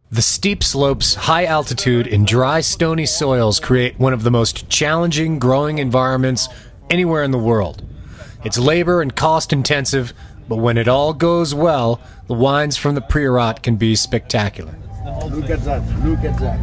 The steep slopes, high altitude, and dry, stony soils create one of the most challenging growing environments anywhere in the world. It's labor and cost intensive, but when it all goes well, the wines from the Priorat can be spectacular. Look at that, look at that.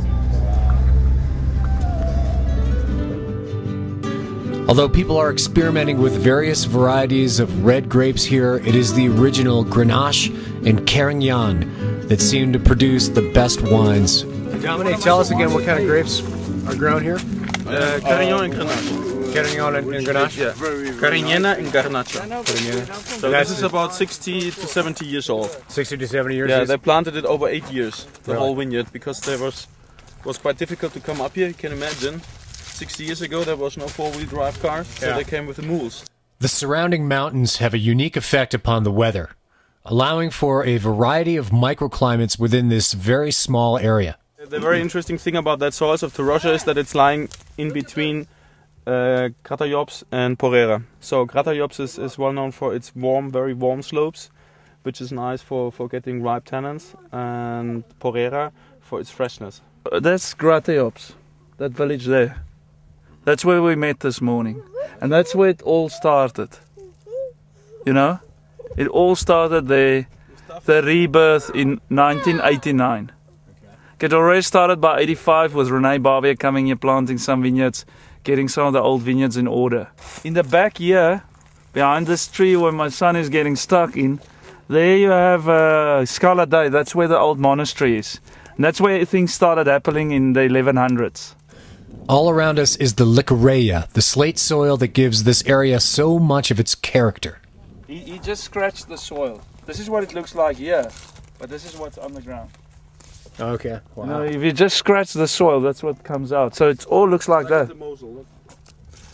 Although people are experimenting with various varieties of red grapes here, it is the original Grenache and Carignan that seem to produce the best wines. Dominic, tell us again what kind of grapes are grown here? Carignan and Grenache. Carignan and Grenache? Yeah. Carignan and Garnacha. So this is about 60 to 70 years old. 60 to 70 years? Yeah, they planted it over 8 years, the whole vineyard, because there was quite difficult to come up here, you can imagine. 60 years ago there was no four-wheel drive cars, so they came with the mules. The surrounding mountains have a unique effect upon the weather, allowing for a variety of microclimates within this very small area. The very interesting thing about that soil of Terroir is that it's lying in between Grape and Priorat. So Grape is well known for its warm, very warm slopes, which is nice for getting ripe tannins, and Priorat for its freshness. That's Grape, that village there. That's where we met this morning. And that's where it all started. You know? It all started there, the rebirth in 1989. It already started by 85 with René Barbier coming here, planting some vineyards, getting some of the old vineyards in order. In the back here, behind this tree where my son is getting stuck in, there you have Scala Day. That's where the old monastery is. And that's where things started happening in the 1100s. All around us is the Licoreia, the slate soil that gives this area so much of its character. He just scratched the soil. This is what it looks like here, but this is what's underground. Okay, wow. You know, if you just scratch the soil, that's what comes out. So it all looks like that.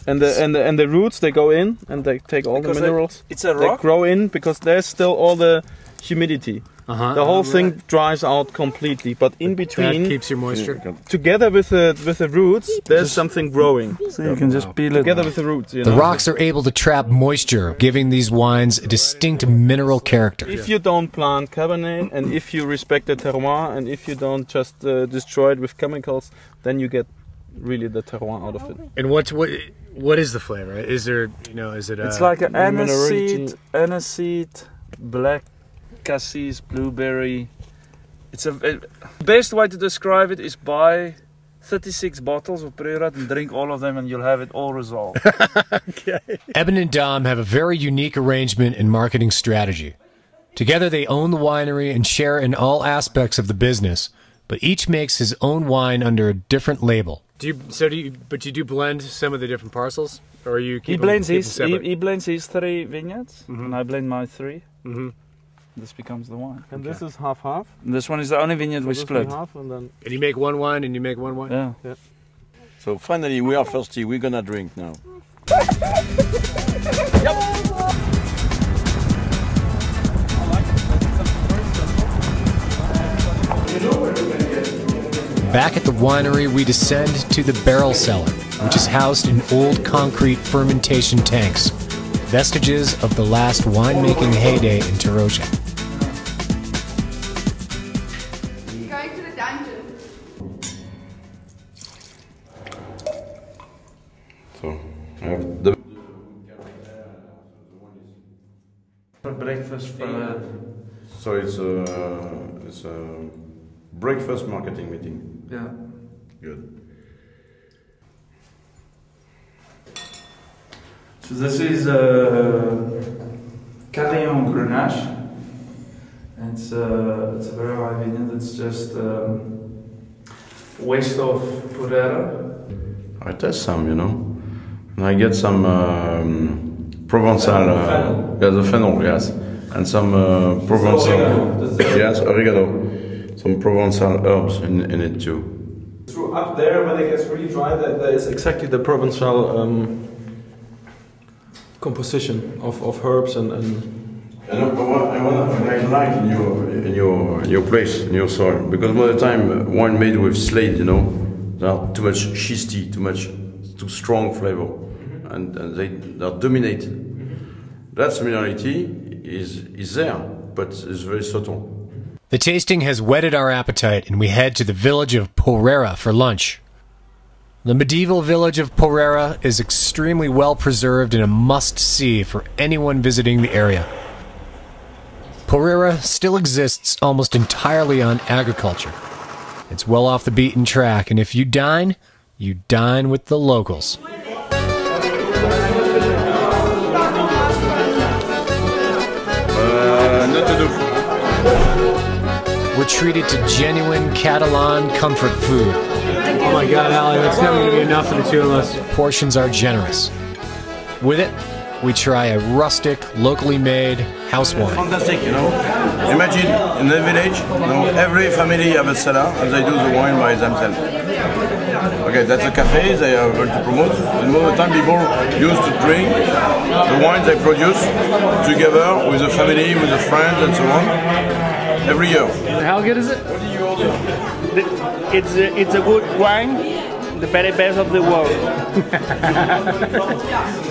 And the roots, they go in and they take all the minerals. It's a rock. They grow in because there's still all the humidity. The whole thing dries out completely, but in between, that keeps your moisture. Together with the roots, there's something growing. So you can just peel it together with the roots. You know? The know? rocks are able to trap moisture, giving these wines a distinct mineral character. If you don't plant Cabernet, and if you respect the terroir, and if you don't just destroy it with chemicals, then you get really the terroir out of it. And what is the flavor? Is there, you know, is it? It's like an aniseed, black cassis, blueberry. It's the best way to describe it is buy 36 bottles of Priorat and drink all of them, and you'll have it all resolved. Okay. Eben and Dom have a very unique arrangement and marketing strategy. Together they own the winery and share in all aspects of the business, but each makes his own wine under a different label. But you do blend some of the different parcels, or you keep he blends his 3 vineyards, and I blend my 3. This becomes the wine. And this is half-half. This one is the only vineyard we split. And you make one wine and you make one wine? Yeah. So finally we are thirsty, we're gonna drink now. Back at the winery, we descend to the barrel cellar, which is housed in old concrete fermentation tanks, vestiges of the last winemaking heyday in Terroir. Going to the dungeon. So I have the For breakfast. So it's a breakfast marketing meeting. Yeah. Good. So this is Catalan Grenache. It's a very high vineyard. It's just west of Priorat. I test some, you know, and I get some Provençal, the fennel, yes, and some Provençal, yes, oregano, some Provençal herbs in it too. So up there, when it gets really dry, there is exactly the Provençal composition of herbs and. And what I like in your place, in your soil, because most of the time wine made with slate, you know, they are too much schistty, too strong flavor, and they are dominated. That minerality is there, but it's very subtle. The tasting has whetted our appetite, and we head to the village of Priorat for lunch. The medieval village of Priorat is extremely well preserved and a must-see for anyone visiting the area. Priorat still exists almost entirely on agriculture. It's well off the beaten track, and if you dine with the locals. We're treated to genuine Catalan comfort food. Oh my God, Ali, that's never going to be enough for the two of us. Portions are generous. With it, we try a rustic, locally made house wine. Fantastic, you know. Imagine in the village, you know, every family have a cellar and they do the wine by themselves. Okay, that's a cafe they are going to promote. And most of the time people used to drink the wine they produce together with the family, with the friends and so on. Every year. How good is it? What do you order? It's a good wine, the very best of the world.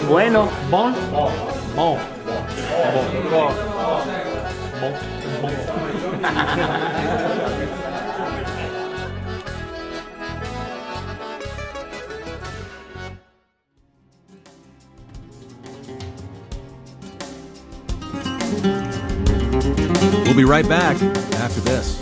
Bueno. Bon? Bon. We'll be right back after this.